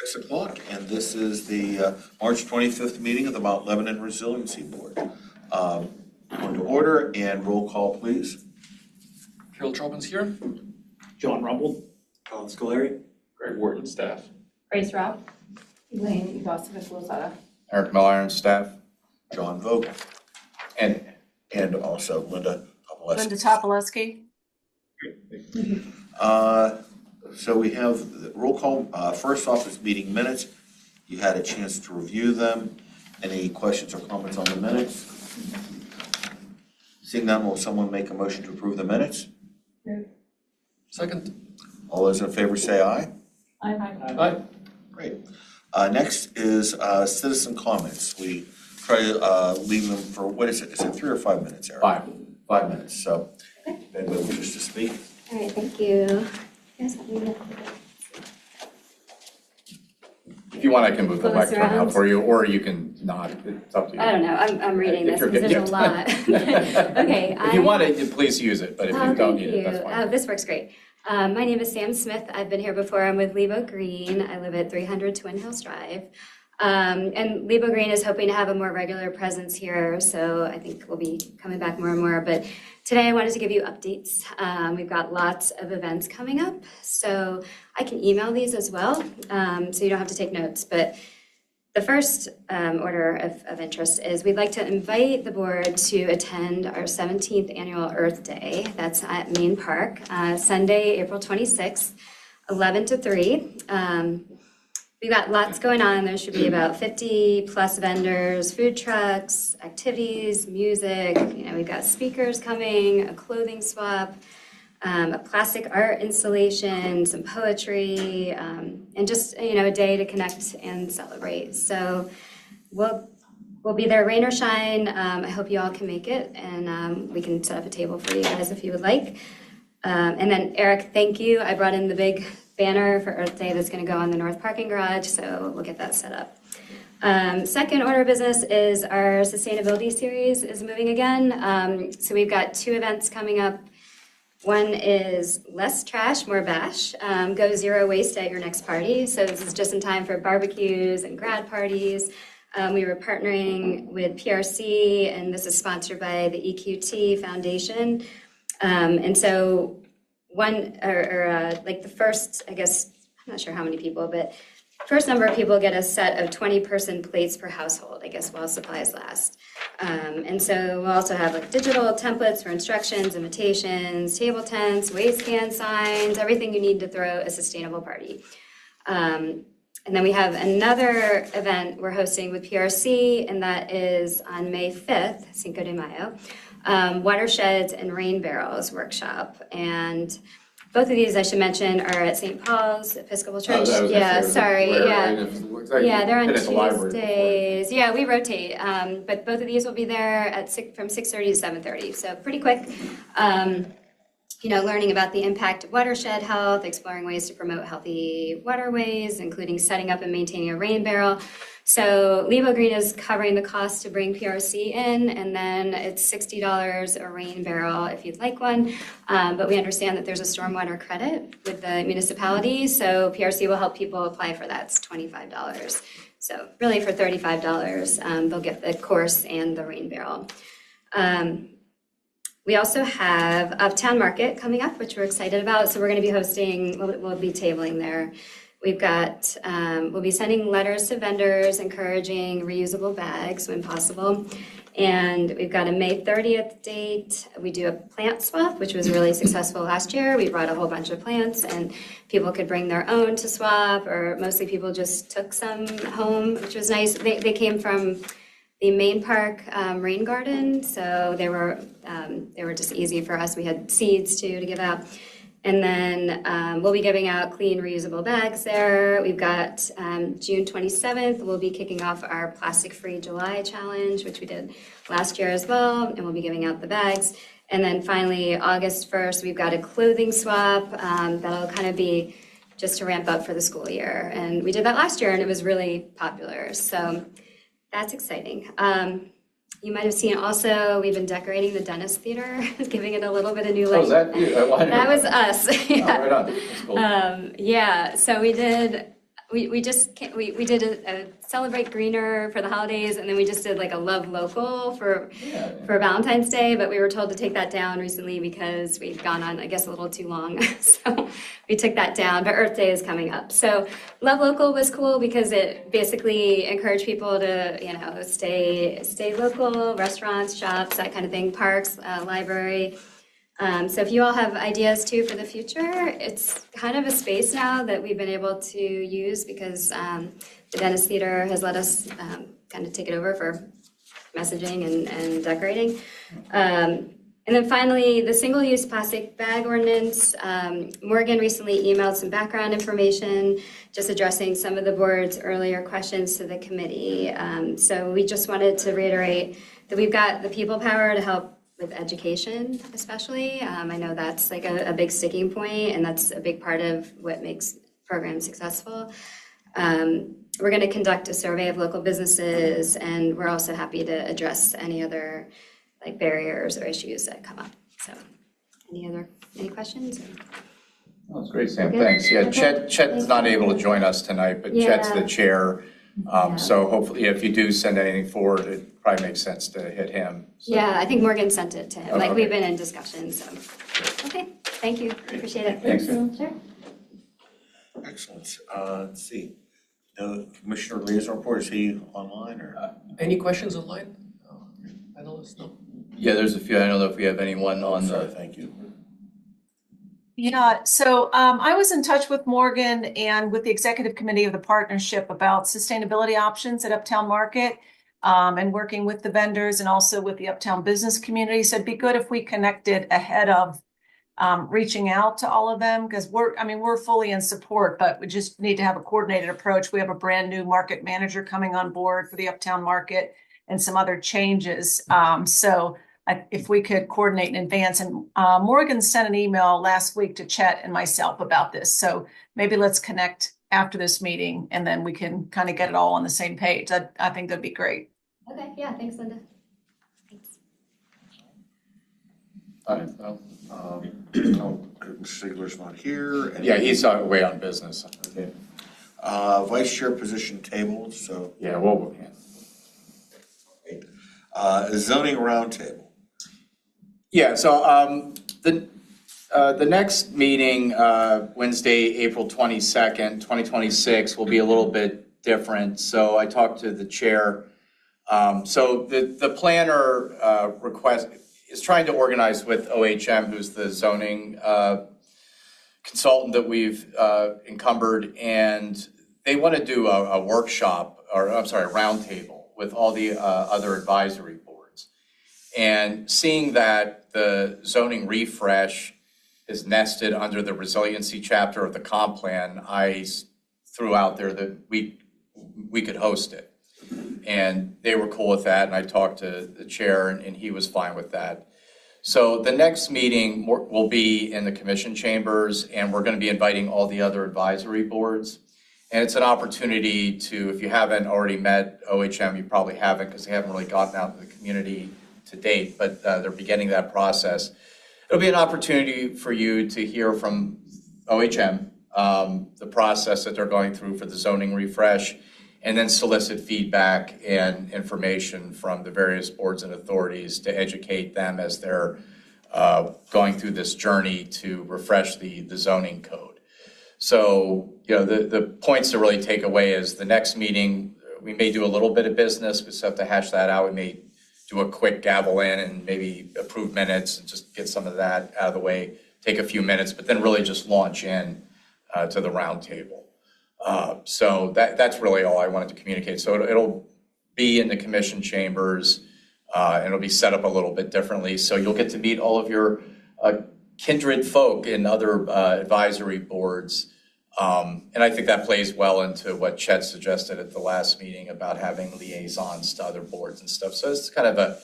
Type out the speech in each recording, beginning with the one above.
6 o'clock, and this is the March 25th meeting of the Mount Lebanon Resiliency Board. Going to order and roll call, please. Carol Trobin's here. John Rumble. Colin Scolari. Greg Wharton, staff. Grace Rao. Elaine Ivasovic-Lozada. Eric Miller, staff. John Vogel. And also Linda Topolescu. Linda Topolescu. So we have the roll call. First off is meeting minutes. You had a chance to review them. Any questions or comments on the minutes? Seeing none, will someone make a motion to approve the minutes? Second. All those in favor say aye. Aye. Great. Next is citizen comments. We try to leave them for, what is it? Is it 3 or 5 minutes, Eric? 5 minutes. So if anybody wishes to speak. All right, thank you. Yes, let me look. If you want, I can move the Close microphone around. out for you, or you can not. It's up to you. I don't know, I'm reading this If you're because there's a lot. Okay. If you want it, please use it, but if you don't need it, that's fine. This works great. My name is Sam Smith. I've been here before. I'm with Lebo Green. I live at 300 Twin Hills Drive. And Lebo Green is hoping to have a more regular presence here, so I think we'll be coming back more and more. But today I wanted to give you updates. We've got lots of events coming up, so I can email these as well, so you don't have to take notes. But the first order of interest is we'd like to invite the board to attend our 17th annual Earth Day. That's at Main Park, Sunday, April 26th, 11 to 3. We've got lots going on. There should be about 50 plus vendors, food trucks, activities, music. We've got speakers coming, a clothing swap, a plastic art installation, some poetry, and just a day to connect and celebrate. So we'll be there, rain or shine. I hope you all can make it, and we can set up a table for you guys if you would like. And then Eric, thank you. I brought in the big banner for Earth Day that's going to go on the north parking garage, so we'll get that set up. Second order of business is our sustainability series is moving again. So we've got 2 events coming up. One is less trash, more bash. Go zero waste at your next party. So this is just in time for barbecues and grad parties. We were partnering with PRC, and this is sponsored by the EQT Foundation. And so like the first, I guess, I'm not sure how many people, but first number of people get a set of 20-person plates per household, I guess, while supplies last. And so we'll also have like digital templates for instructions, invitations, table tents, waste can signs, everything you need to throw a sustainable party. And then we have another event we're hosting with PRC, and that is on May 5th, Cinco de Mayo. Watersheds and rain barrels workshop, and both of these I should mention are at St. Paul's Episcopal Church. They're on Tuesdays. Yeah, we rotate, but both of these will be there at from 6:30 to 7:30. So pretty quick. Learning about the impact of watershed health, exploring ways to promote healthy waterways, including setting up and maintaining a rain barrel. So Lebo Green is covering the cost to bring PRC in, and then it's $60 a rain barrel if you'd like one. But we understand that there's a stormwater credit with the municipality, so PRC will help people apply for that. It's $25. So really for $35, they'll get the course and the rain barrel. We also have Uptown Market coming up, which we're excited about. So we're going to be hosting, we'll be tabling there. We've got, we'll be sending letters to vendors encouraging reusable bags when possible. And we've got a May 30th date. We do a plant swap, which was really successful last year. We brought a whole bunch of plants and people could bring their own to swap, or mostly people just took some home, which was nice. They came from the Main Park rain garden, so they were just easy for us. We had seeds too to give out. And then we'll be giving out clean, reusable bags there. We've got June 27th, we'll be kicking off our Plastic-Free July Challenge, which we did last year as well, and we'll be giving out the bags. And then finally, August 1st, we've got a clothing swap that'll kind of be just to ramp up for the school year. And we did that last year, and it was really popular. So that's exciting. You might have seen also, we've been decorating the Dennis Theater, giving it a little bit of new light. Oh, was that you? That was us. Yeah. Oh, right on. That's cool. Yeah, so we we did a celebrate greener for the holidays, and then we just did like a love local for Valentine's Day, but we were told to take that down recently because we'd gone on, I guess, a little too long. So we took that down, but Earth Day is coming up. So love local was cool because it basically encouraged people to, you know, stay local, restaurants, shops, that kind of thing, parks, library. So if you all have ideas too for the future, it's kind of a space now that we've been able to use because the Dennis Theater has let us kind of take it over for messaging and decorating. And then finally, the single-use plastic bag ordinance. Morgan recently emailed some background information, just addressing some of the board's earlier questions to the committee. So we just wanted to reiterate that we've got the people power to help with education, especially. I know that's like a big sticking point, and that's a big part of what makes programs successful. We're going to conduct a survey of local businesses, and we're also happy to address any other like barriers or issues that come up. So, any questions? Well, that's great, Sam. Thanks. Yeah, Chet's not able to join us tonight, but Chet's the chair. So hopefully, if you do send anything forward, it probably makes sense to hit him. So. Yeah, I think Morgan sent it to him. Okay. We've been in discussion, so. Okay, thank you. Appreciate it. Thanks. Sure. Excellent. Let's see. The Commissioner Liaison Report, is he online or? Any questions online? Panelists, no? Yeah, there's a few. I don't know if we have anyone on Sorry, the. thank you. Yeah, so I was in touch with Morgan and with the executive committee of the partnership about sustainability options at Uptown Market and working with the vendors and also with the Uptown business community. So it'd be good if we connected ahead of reaching out to all of them because we're fully in support, but we just need to have a coordinated approach. We have a brand new market manager coming on board for the Uptown Market and some other changes. If we could coordinate in advance, and Morgan sent an email last week to Chet and myself about this. So maybe let's connect after this meeting and then we can kind of get it all on the same page. I think that'd be great. Okay, yeah, thanks, Linda. Thanks. All right, well, Sigler's not here. And yeah, he's away on business. Okay. Vice Chair position tabled, so. Yeah, well, yeah. Zoning roundtable. Yeah, so the next meeting, Wednesday, April 22nd, 2026, will be a little bit different. So I talked to the chair. So the planner is trying to organize with OHM, who's the zoning consultant that we've encumbered, and they want to do a workshop, or I'm sorry, a roundtable with all the other advisory boards. And seeing that the zoning refresh is nested under the resiliency chapter of the comp plan, I threw out there that we could host it. And they were cool with that, and I talked to the chair, and he was fine with that. So the next meeting will be in the commission chambers, and we're going to be inviting all the other advisory boards. And it's an opportunity to, if you haven't already met OHM, you probably haven't because they haven't really gotten out to the community to date, but they're beginning that process. It'll be an opportunity for you to hear from OHM, the process that they're going through for the zoning refresh, and then solicit feedback and information from the various boards and authorities to educate them as they're going through this journey to refresh the zoning code. So, you know, the points to really take away is the next meeting, we may do a little bit of business, we still have to hash that out. We may do a quick gavel in and maybe approve minutes and just get some of that out of the way, take a few minutes, but then really just launch in to the roundtable. So that's really all I wanted to communicate. So it'll be in the commission chambers and it'll be set up a little bit differently. So you'll get to meet all of your kindred folk in other advisory boards. And I think that plays well into what Chet suggested at the last meeting about having liaisons to other boards and stuff. So it's kind of a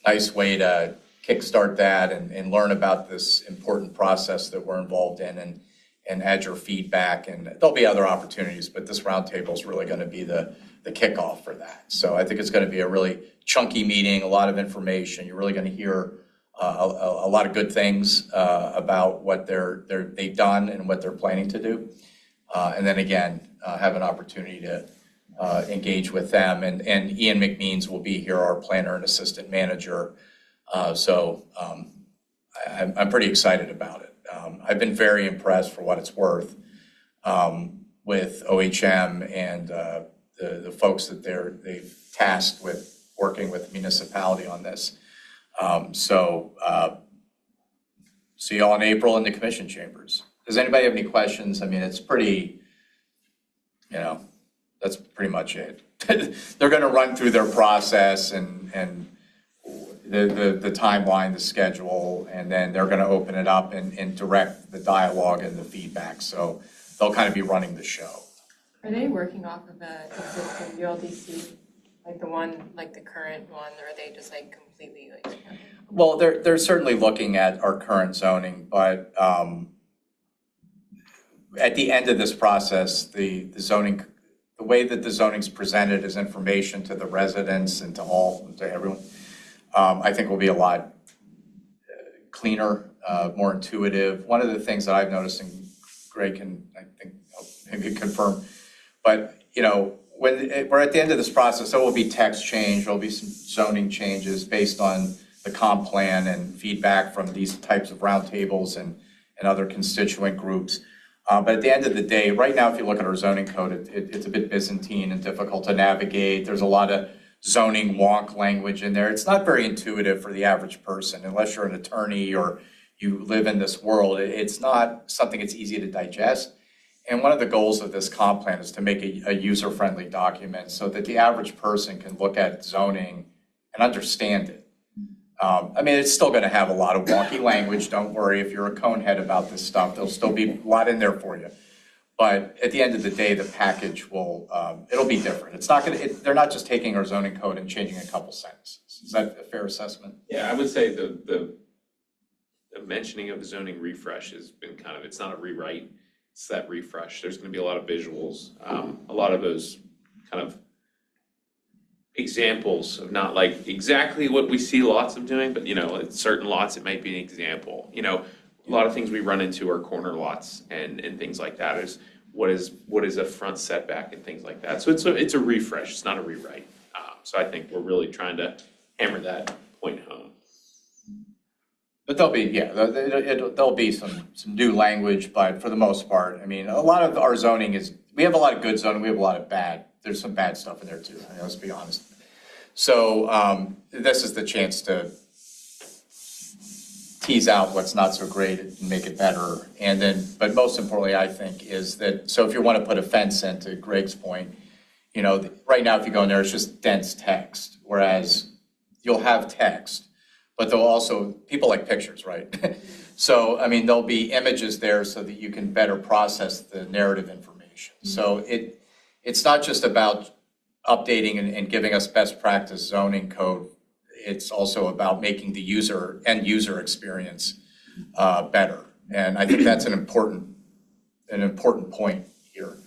nice way to kickstart that and learn about this important process that we're involved in and add your feedback. And there'll be other opportunities, but this roundtable is really going to be the kickoff for that. So I think it's going to be a really chunky meeting, a lot of information. You're really going to hear a lot of good things about what they've done and what they're planning to do. And then again, have an opportunity to engage with them. And Ian McMeans will be here, our planner and assistant manager. I'm pretty excited about it. I've been very impressed for what it's worth with OHM and the folks that they've tasked with working with the municipality on this. See you all in April in the commission chambers. Does anybody have any questions? I mean, it's pretty, that's pretty much it. They're going to run through their process and the timeline, the schedule, and then they're going to open it up and direct the dialogue and the feedback. So they'll kind of be running the show. Are they working off of the existing ULDC, like the current one, or are they just like completely like? Well, they're certainly looking at our current zoning, but at the end of this process, the way that the zoning's presented as information to the residents and to everyone, I think will be a lot cleaner, more intuitive. One of the things that I've noticed, and Greg can, I think, maybe confirm, but when we're at the end of this process, there will be text change, there'll be some zoning changes based on the comp plan and feedback from these types of roundtables and other constituent groups. But at the end of the day, right now, if you look at our zoning code, it's a bit Byzantine and difficult to navigate. There's a lot of zoning wonk language in there. It's not very intuitive for the average person, unless you're an attorney or you live in this world. It's not something that's easy to digest. And one of the goals of this comp plan is to make a user-friendly document so that the average person can look at zoning and understand it. I mean, it's still going to have a lot of wonky language. Don't worry if you're a conehead about this stuff. There'll still be a lot in there for you. But at the end of the day, the package will, it'll be different. It's not going to, they're not just taking our zoning code and changing a couple sentences. Is that a fair assessment? Yeah, I would say the mentioning of the zoning refresh has been kind of, it's not a rewrite, it's that refresh. There's going to be a lot of visuals, a lot of those kind of examples of not like exactly what we see lots of doing, but at certain lots it might be an example. A lot of things we run into are corner lots and things like that. Is what is a front setback and things like that. So it's a refresh. It's not a rewrite. So I think we're really trying to hammer that point home. But there'll be some new language, but for the most part, I mean, a lot of our zoning is, we have a lot of good zoning, we have a lot of bad. There's some bad stuff in there too, let's be honest. So this is the chance to tease out what's not so great and make it better. And then, but most importantly, I think, is that, so if you want to put a fence in, to Greg's point, right now if you go in there, it's just dense text, whereas you'll have text, but they'll also, people like pictures, right? So, I mean, there'll be images there so that you can better process the narrative information. So it's not just about updating and giving us best practice zoning code. It's also about making the end user experience better. And I think that's an important point here,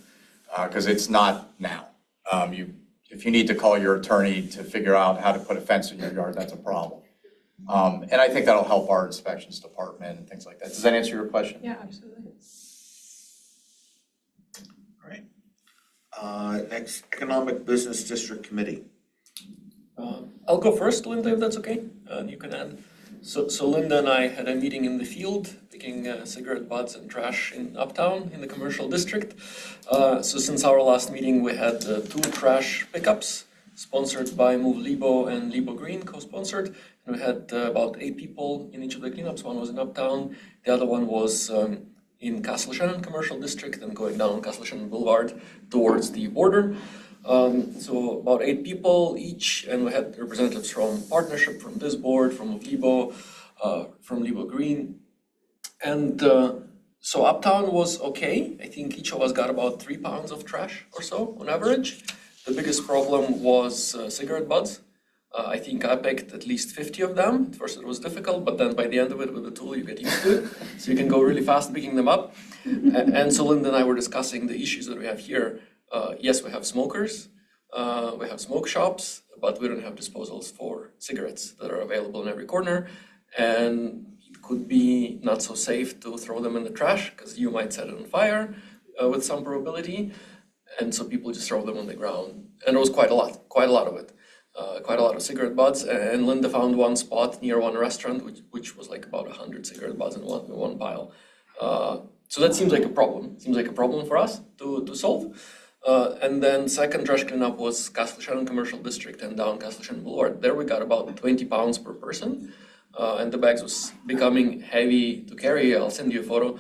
because it's not now. If you need to call your attorney to figure out how to put a fence in your yard, that's a problem. And I think that'll help our inspections department and things like that. Does that answer your question? Yeah, absolutely. All right. Next, Economic Business District Committee. I'll go first, Linda, if that's okay, and you can add. So Linda and I had a meeting in the field, picking cigarette butts and trash in Uptown in the commercial district. So since our last meeting, we had 2 trash pickups sponsored by Move Libo and Libo Green, co-sponsored. And we had about 8 people in each of the cleanups. One was in Uptown, the other one was in Castle Shannon commercial district and going down Castle Shannon Boulevard towards the border. So about 8 people each, and we had representatives from partnership, from this board, from Libo, from Libo Green. And so Uptown was okay. I think each of us got about 3 pounds of trash or so on average. The biggest problem was cigarette butts. I think I picked at least 50 of them. At first it was difficult, but then by the end of it with the tool you get used to it. So you can go really fast picking them up. And so Linda and I were discussing the issues that we have here. Yes, we have smokers, we have smoke shops, but we don't have disposals for cigarettes that are available in every corner. And it could be not so safe to throw them in the trash because you might set it on fire. with some probability, and so people just throw them on the ground. And there was quite a lot of it. Quite a lot of cigarette butts, and Linda found one spot near one restaurant, which was like about 100 cigarette butts in one pile. So that seems like a problem. Seems like a problem for us to solve. And then second trash cleanup was Castle Shannon Commercial District and down Castle Shannon Boulevard. There we got about 20 pounds per person, and the bags was becoming heavy to carry. I'll send you a photo.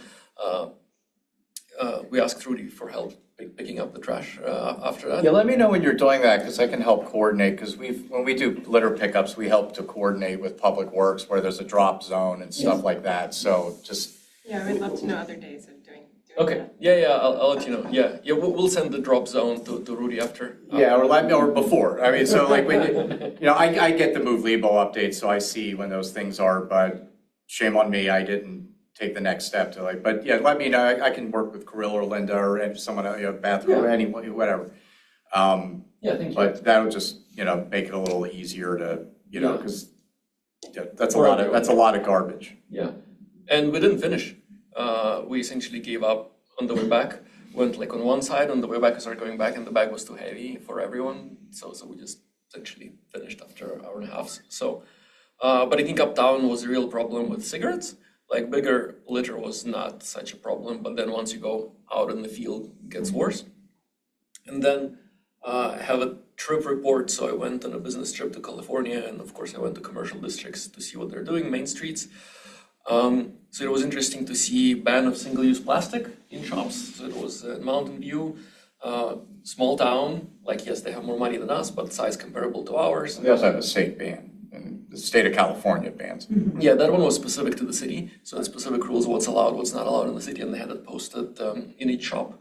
We asked Rudy for help picking up the trash after that. Yeah, let me know when you're doing that, because I can help coordinate, because when we do litter pickups, we help to coordinate with Public Works where there's a drop zone and stuff like that, so just. Yeah, we'd love to know other days of doing Okay, that. yeah, I'll let you know. Yeah, we'll send the drop zone to Rudy after. Yeah, or let me, or before, I mean, so like when, I get the Move Lebo updates, so I see when those things are, but shame on me, I didn't take the next step to like, but yeah, let me know, I can work with Kirill or Linda or someone, bathroom, or anyone, whatever. Yeah, thank you. But that'll just, make it a little easier to, because that's a lot of garbage. Yeah, and we didn't finish. We essentially gave up on the way back. Went like on one side, on the way back we started going back, and the bag was too heavy for everyone. So we just essentially finished after an hour and a half. So, but I think uptown was a real problem with cigarettes. Like bigger litter was not such a problem, but then once you go out in the field, it gets worse. And then I have a trip report, so I went on a business trip to California, and of course I went to commercial districts to see what they're doing, main streets. So it was interesting to see ban of single-use plastic in shops. So it was Mountain View, small town, like yes, they have more money than us, but size comparable to ours. They also have a state ban, and the state of California bans. Yeah, that one was specific to the city. So the specific rules, what's allowed, what's not allowed in the city, and they had it posted in each shop.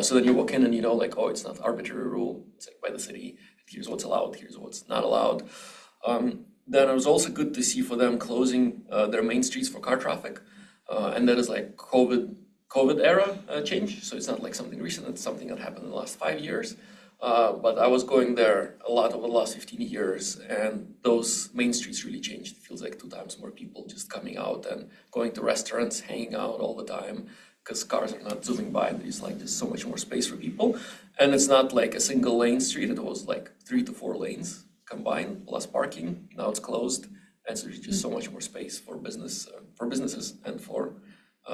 So then you walk in and oh, it's not arbitrary rule, it's like by the city. Here's what's allowed, here's what's not allowed. Then it was also good to see for them closing their main streets for car traffic. And that is like COVID era change. So it's not like something recent, it's something that happened in the last 5 years. But I was going there a lot over the last 15 years, and those main streets really changed. It feels like 2 times more people just coming out and going to restaurants, hanging out all the time, because cars are not zooming by. There's like just so much more space for people. And it's not like a single lane street, it was like 3 to 4 lanes combined plus parking. Now it's closed, and so there's just so much more space for businesses and for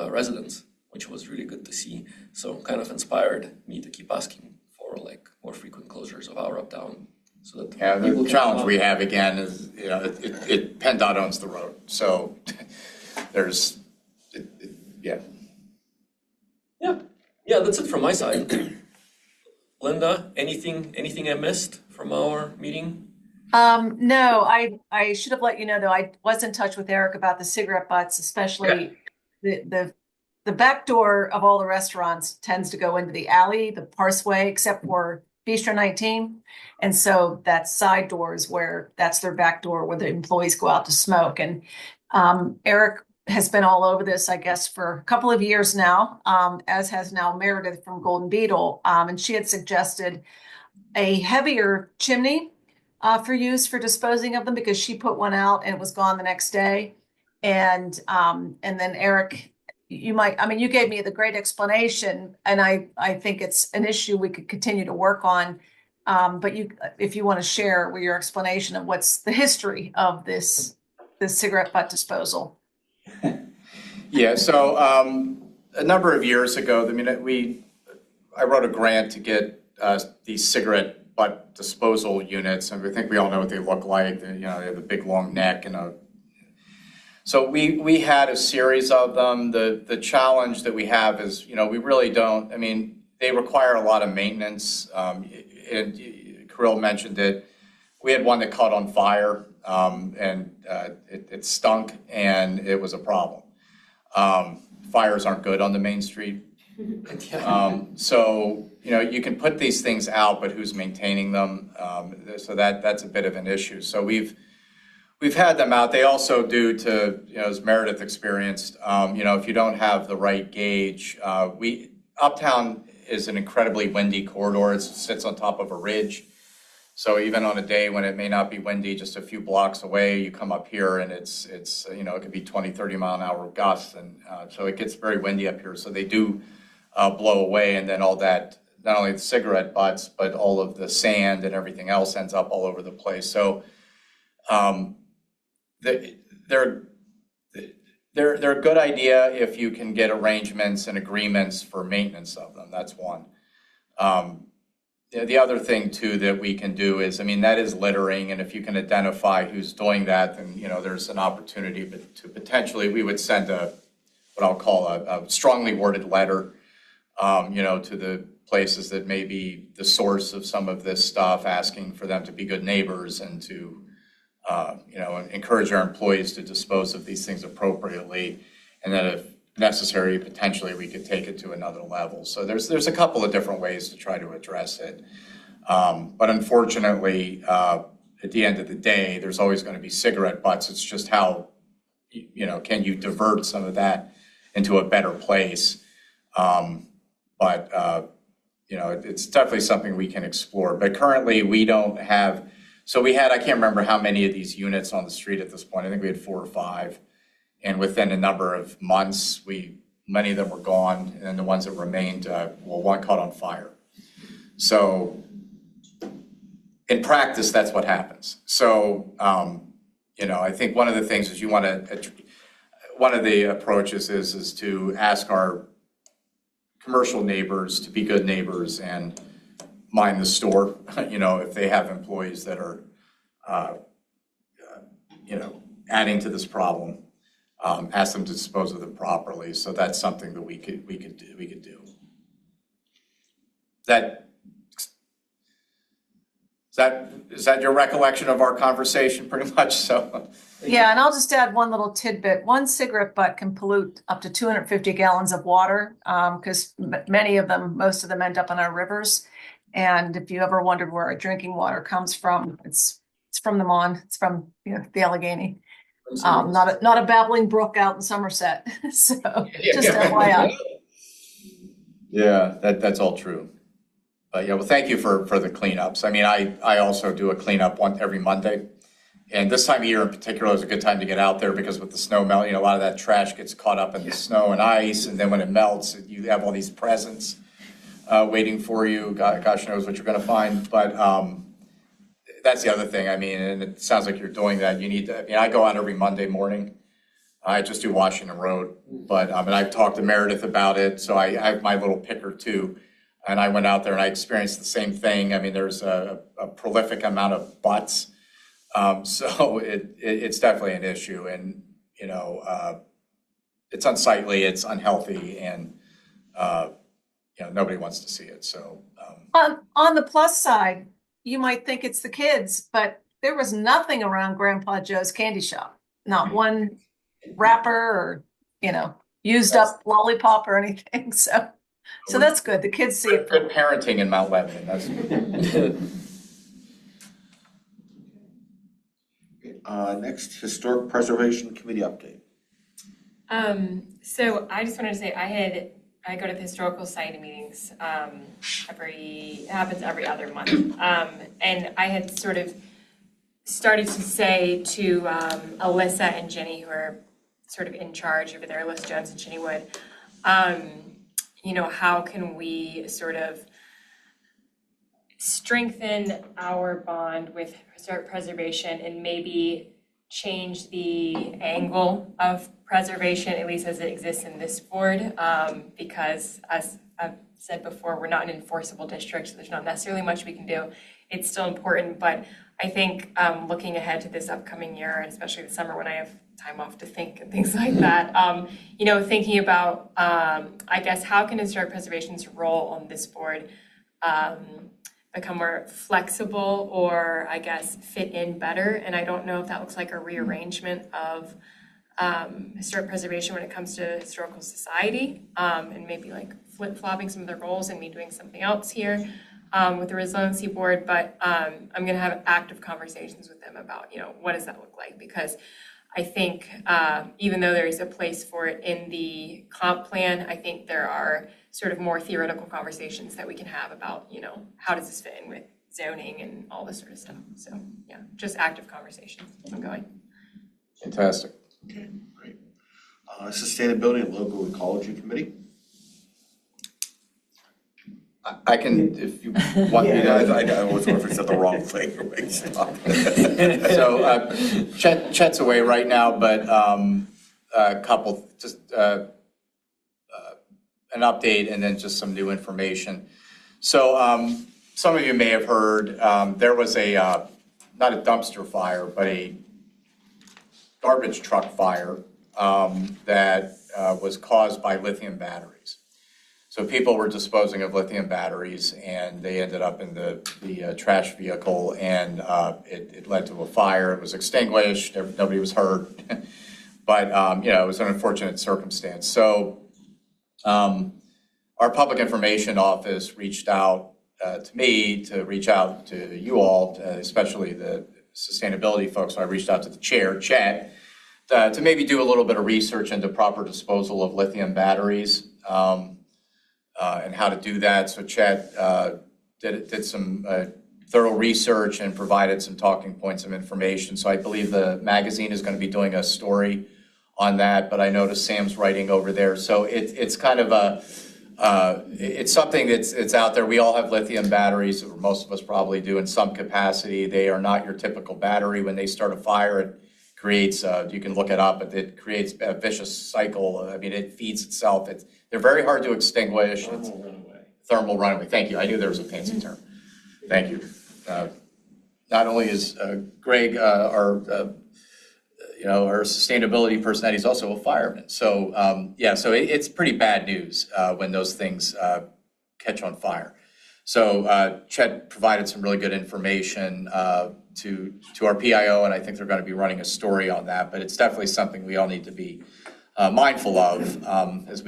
residents, which was really good to see. So kind of inspired me to keep asking for like more frequent closures of our uptown, so that the challenge we have again is PennDOT owns the road, so there's yeah. That's it from my side. Linda, anything I missed from our meeting? No, I should have let you know, though, I was in touch with Eric about the cigarette butts, especially the back door of all the restaurants tends to go into the alley, the parseway, except for Bistro 19. And so that side door is that's their back door where the employees go out to smoke. And Eric has been all over this, I guess, for a couple of years now, as has now Meredith from Golden Beetle. And she had suggested a heavier chimney for use for disposing of them, because she put one out and it was gone the next day. And then Eric, you gave me the great explanation, and I think it's an issue we could continue to work on. But if you want to share your explanation of what's the history of this cigarette butt disposal. Yeah, so a number of years ago, I wrote a grant to get these cigarette butt disposal units, and I think we all know what they look like. They have a big long neck and so we had a series of them. The challenge that we have is, we really don't, they require a lot of maintenance. And Kirill mentioned it. We had one that caught on fire, and it stunk, and it was a problem. Fires aren't good on the main street. So, you can put these things out, but who's maintaining them? So that's a bit of an issue. So we've had them out. They also do to, as Meredith experienced, if you don't have the right gauge, Uptown is an incredibly windy corridor. It sits on top of a ridge. So even on a day when it may not be windy, just a few blocks away, you come up here and it's it could be 20, 30 mile an hour gusts. And so it gets very windy up here. So they do blow away, and then all that, not only the cigarette butts, but all of the sand and everything else ends up all over the place. So they're a good idea if you can get arrangements and agreements for maintenance of them. That's one. The other thing too that we can do is, I mean, that is littering, and if you can identify who's doing that, then there's an opportunity to potentially, we would send what I'll call a strongly worded letter, to the places that may be the source of some of this stuff, asking for them to be good neighbors and to encourage our employees to dispose of these things appropriately, and then if necessary, potentially we could take it to another level. So there's a couple of different ways to try to address it. But unfortunately, at the end of the day, there's always going to be cigarette butts. It's just how, can you divert some of that into a better place? It's definitely something we can explore. But currently we don't have, so we had, I can't remember how many of these units on the street at this point. I think we had 4 or 5. And within a number of months, many of them were gone, and then the ones that remained, one caught on fire. So in practice, that's what happens. So, I think one of the things is one of the approaches is to ask our commercial neighbors to be good neighbors and mind the store, if they have employees that are, adding to this problem. Ask them to dispose of them properly. So that's something that we could do. Is that your recollection of our conversation, pretty much? So. Yeah, and I'll just add one little tidbit. One cigarette butt can pollute up to 250 gallons of water, because most of them end up in our rivers. And if you ever wondered where our drinking water comes from, it's from the Mon. It's from the Allegheny. Not a babbling brook out in Somerset. So just FYI. Yeah, that's all true. But well, thank you for the cleanups. I mean, I also do a cleanup every Monday. And this time of year in particular is a good time to get out there, because with the snow melting, a lot of that trash gets caught up in the snow and ice. And then when it melts, you have all these presents waiting for you. Gosh knows what you're going to find. But that's the other thing. I mean, and it sounds like you're doing that. I go out every Monday morning. I just do Washington Road. But and I've talked to Meredith about it. So I have my little picker too. And I went out there and I experienced the same thing. I mean, there's a prolific amount of butts. So it's definitely an issue, and it's unsightly, it's unhealthy, and nobody wants to see it. So on the plus side, you might think it's the kids, but there was nothing around Grandpa Joe's candy shop. Not one wrapper or used up lollipop or anything. So that's good. The kids see it. Good parenting in Mount Lebanon. That's good. Next, Historic Preservation Committee update. So I just wanted to say I go to the historical society meetings it happens every other month. And I had sort of started to say to Alyssa and Jenny, who are sort of in charge over there, Alyssa Jones and Jenny Wood, how can we sort of strengthen our bond with historic preservation and maybe change the angle of preservation, at least as it exists in this board, because as I've said before, we're not an enforceable district, so there's not necessarily much we can do. It's still important, but I think looking ahead to this upcoming year, and especially the summer when I have time off to think and things like that, thinking about, I guess, how can historic preservation's role on this board become more flexible or, I guess, fit in better. And I don't know if that looks like a rearrangement of historic preservation when it comes to historical society, and maybe like flip-flopping some of their roles and me doing something else here with the Resiliency Board. But I'm going to have active conversations with them about, what does that look like? Because I think even though there is a place for it in the comp plan, I think there are sort of more theoretical conversations that we can have about, how does this fit in with zoning and all this sort of stuff. So yeah, just active conversations ongoing. Fantastic. Okay, great. Sustainability and Local Ecology Committee. I can, if you want me Yeah, to. I was wondering if I said the wrong thing. So Chet's away right now, but a couple, just an update and then just some new information. So some of you may have heard there was a, not a dumpster fire, but a garbage truck fire that was caused by lithium batteries. So people were disposing of lithium batteries and they ended up in the trash vehicle, and it led to a fire. It was extinguished, nobody was hurt, but it was an unfortunate circumstance. So our public information office reached out to me to reach out to you all, especially the sustainability folks. So I reached out to the chair, Chet, to maybe do a little bit of research into proper disposal of lithium batteries. And how to do that. So Chet did some thorough research and provided some talking points of information. So I believe the magazine is going to be doing a story on that, but I noticed Sam's writing over there. So it's kind of it's something that's out there. We all have lithium batteries, or most of us probably do in some capacity. They are not your typical battery. When they start a fire, it creates, you can look it up, but it creates a vicious cycle. I mean, it feeds itself. They're very hard to extinguish. Thermal runaway. Thermal runaway. Thank you. I knew there was a fancy term. Thank you. Not only is Greg our sustainability person, he's also a fireman. So so it's pretty bad news when those things catch on fire. So Chet provided some really good information to our PIO, and I think they're going to be running a story on that. But it's definitely something we all need to be mindful of as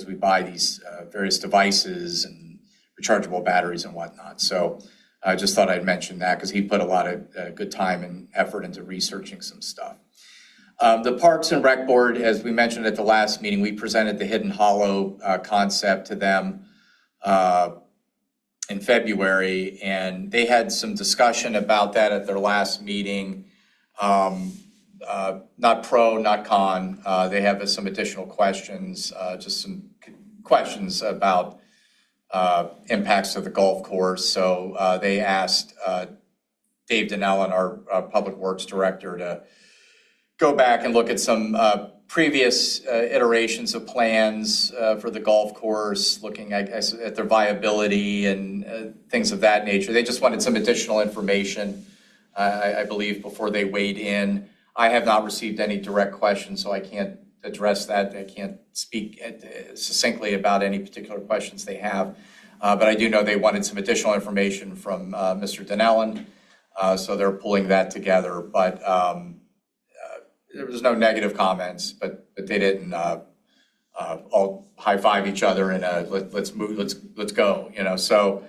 we buy these various devices and rechargeable batteries and whatnot. So I just thought I'd mention that because he put a lot of good time and effort into researching some stuff. The Parks and Rec Board, as we mentioned at the last meeting, we presented the Hidden Hollow concept to them in February, and they had some discussion about that at their last meeting. Not pro, not con. They have some additional questions, just some questions about impacts to the golf course. So they asked Dave Donnellan, our Public Works Director, to go back and look at some previous iterations of plans for the golf course, looking at their viability and things of that nature. They just wanted some additional information, I believe, before they weighed in. I have not received any direct questions, so I can't address that. I can't speak succinctly about any particular questions they have. But I do know they wanted some additional information from Mr. Donnellan, so they're pulling that together. But there was no negative comments, but they didn't all high five each other and let's move, let's go. So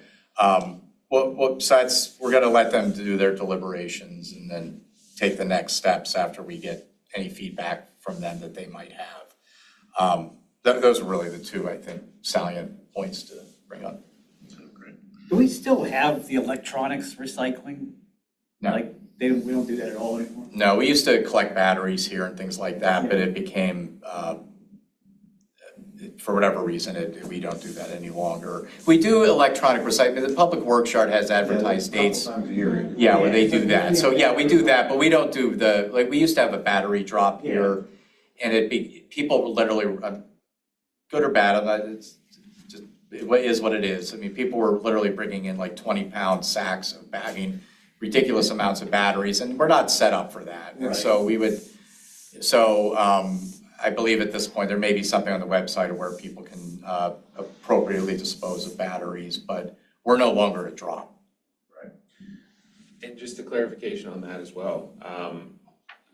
we're going to let them do their deliberations and then take the next steps after we get any feedback from them that they might have. Those are really the two, I think, salient points to bring up. Do we still have the electronics recycling? No. We don't do that at all anymore? No, we used to collect batteries here and things like that, but it became, for whatever reason, we don't do that any longer. We do electronic recycling. The Public Works Yard has advertised dates. Yeah, where they do that. So yeah, we do that, but we don't do we used to have a battery drop here, and people literally, good or bad, it's just, it is what it is. I mean, people were literally bringing in 20-pound sacks of bagging, ridiculous amounts of batteries, and we're not set up for that. Right. And so I believe at this point there may be something on the website where people can appropriately dispose of batteries, but we're no longer a drop. Right. And just a clarification on that as well.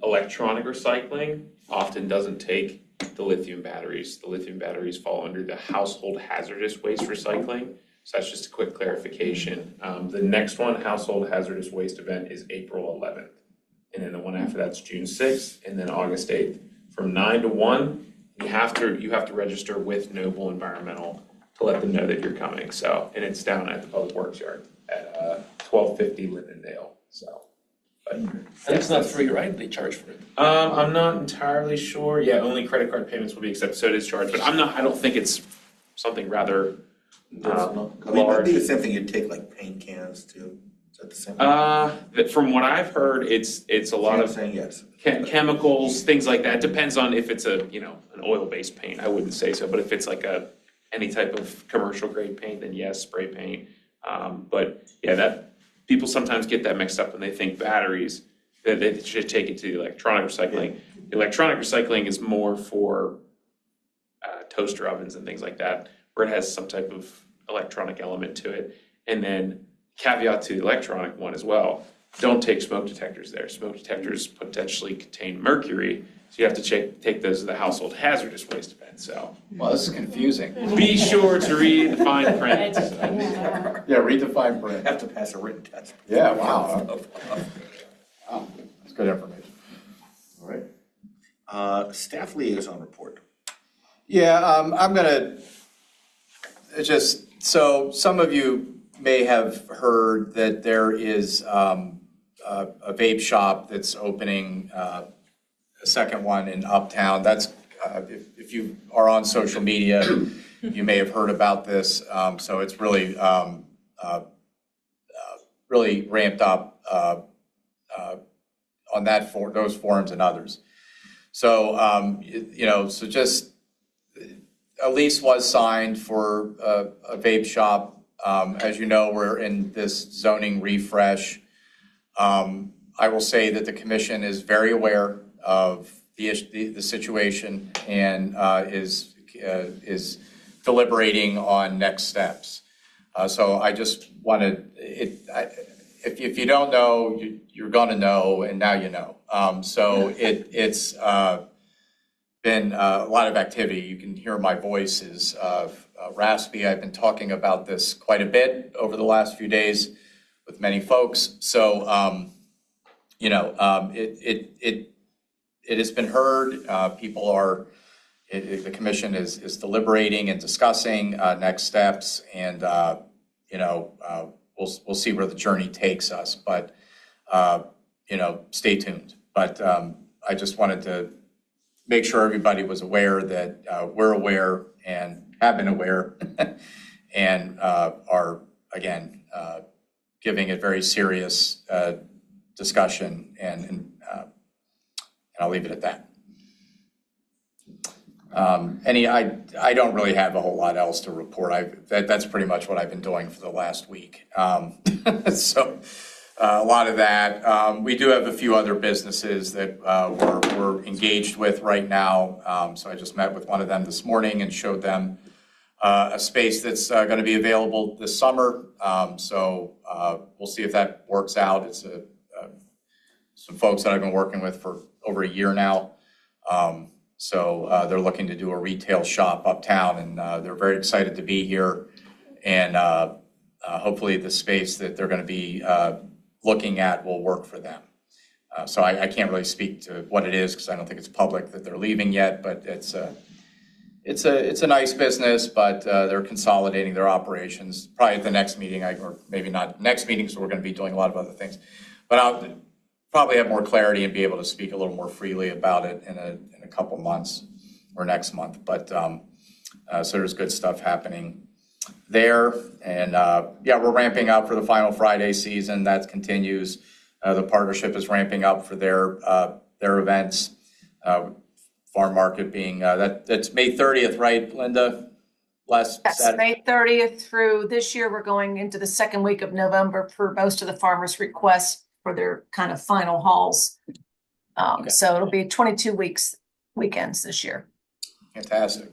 Electronic recycling often doesn't take the lithium batteries. The lithium batteries fall under the household hazardous waste recycling. So that's just a quick clarification. The next one, household hazardous waste event, is April 11th. And then the one after that's June 6th, and then August 8th. From 9 to 1, you have to register with Noble Environmental to let them know that you're coming. So, and it's down at the Public Works Yard at 1250 Lindendale. So, but it's not free, right? They charge for it. I'm not entirely sure. Yeah, only credit card payments will be accepted, so it is charged. But I don't think it's something rather It'd be the same thing, you'd take like paint cans too, is that the same? From what I've heard, it's a lot I'm of saying yes. chemicals, things like that. Depends on if it's an oil-based paint, I wouldn't say so, but if it's like any type of commercial grade paint, then yes, spray paint. But yeah, that people sometimes get that mixed up when they think batteries, that they should take it to the electronic recycling. The electronic recycling is more for toaster ovens and things like that, where it has some type of electronic element to it. And then caveat to the electronic one as well, don't take smoke detectors there. Smoke detectors potentially contain mercury, so you have to take those to the household hazardous waste bin, so. Well, this is confusing. Be sure to read the fine print. Yeah, read the fine print. Have to pass a written test. Yeah, wow. Wow, that's good information. All right. Staff liaison report. Yeah, I'm gonna so some of you may have heard that there is a vape shop that's opening, a second one in Uptown. That's, if you are on social media, you may have heard about this. So it's really, really ramped up on those forums and others. So, so just a lease was signed for a vape shop. As you know, we're in this zoning refresh. I will say that the commission is very aware of the situation and is deliberating on next steps. So I just wanted if you don't know, you're going to know, and now you know. So it's been a lot of activity. You can hear my voice is raspy. I've been talking about this quite a bit over the last few days with many folks. So, it has been heard. People are, the commission is deliberating and discussing next steps, and we'll see where the journey takes us. But stay tuned. But I just wanted to make sure everybody was aware that we're aware and have been aware and are, again, giving it very serious discussion, and I'll leave it at that. I don't really have a whole lot else to report. That's pretty much what I've been doing for the last week. So a lot of that. We do have a few other businesses that we're engaged with right now. So I just met with one of them this morning and showed them a space that's going to be available this summer. So we'll see if that works out. It's some folks that I've been working with for over a year now. So they're looking to do a retail shop uptown, and they're very excited to be here. And hopefully the space that they're going to be looking at will work for them. So I can't really speak to what it is because I don't think it's public that they're leaving yet, but it's a nice business, but they're consolidating their operations. Probably at the next meeting, or maybe not next meeting, so we're going to be doing a lot of other things. But I'll probably have more clarity and be able to speak a little more freely about it in a couple months or next month. But so there's good stuff happening there. And we're ramping up for the final Friday season. That continues. The partnership is ramping up for their events. Farm market being, that's May 30th, right, Linda? Yes, Saturday. May 30th through this year, we're going into the second week of November for most of the farmers' requests for their kind of final hauls. Okay. So it'll be 22 weekends this year. Fantastic.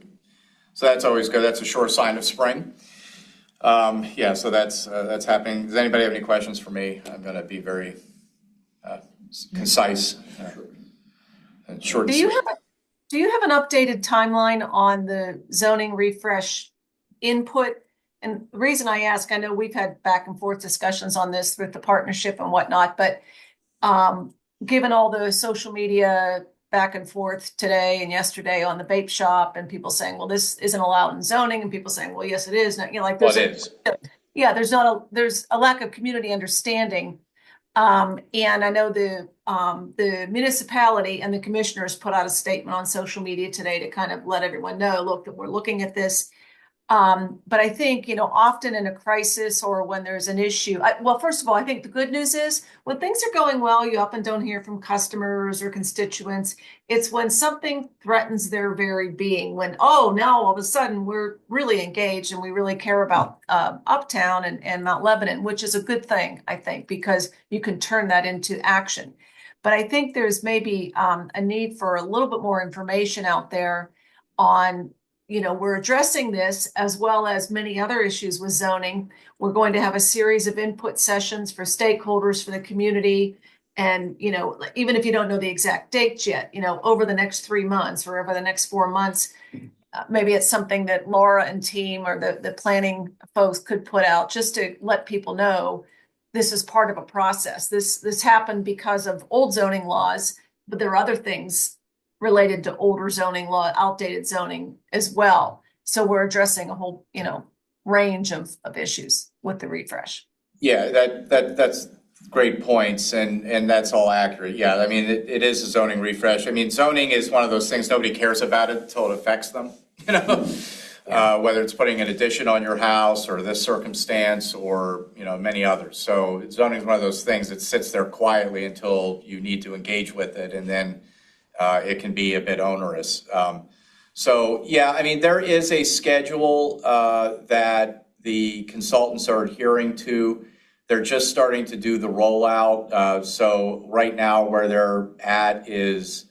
So that's always good. That's a sure sign of spring. So that's happening. Does anybody have any questions for me? I'm going to be very concise and short. Do you have an updated timeline on the zoning refresh input? And the reason I ask, I know we've had back and forth discussions on this with the partnership and whatnot, but given all the social media back and forth today and yesterday on the vape shop, and people saying, well, this isn't allowed in zoning, and people saying, well, yes, it is. There's there's a lack of community understanding. And I know the municipality and the commissioners put out a statement on social media today to kind of let everyone know, look, that we're looking at this. But I think, often in a crisis or when there's an issue, well, first of all, I think the good news is when things are going well, you often don't hear from customers or constituents. It's when something threatens their very being, when, now all of a sudden we're really engaged and we really care about Uptown and Mount Lebanon, which is a good thing, I think, because you can turn that into action. But I think there's maybe a need for a little bit more information out there on, we're addressing this as well as many other issues with zoning. We're going to have a series of input sessions for stakeholders, for the community. And, even if you don't know the exact dates yet, over the next 3 months or over the next 4 months, maybe it's something that Laura and team or the planning folks could put out just to let people know this is part of a process. This happened because of old zoning laws, but there are other things related to older zoning law, outdated zoning as well. So we're addressing a whole, range of issues with the refresh. Yeah, that's great points, and that's all accurate. Yeah, I mean, it is a zoning refresh. I mean, zoning is one of those things nobody cares about it until it affects them, whether it's putting an addition on your house or this circumstance or, many others. So zoning is one of those things that sits there quietly until you need to engage with it, and then it can be a bit onerous. So, yeah, I mean, there is a schedule that the consultants are adhering to. They're just starting to do the rollout. So right now where they're at is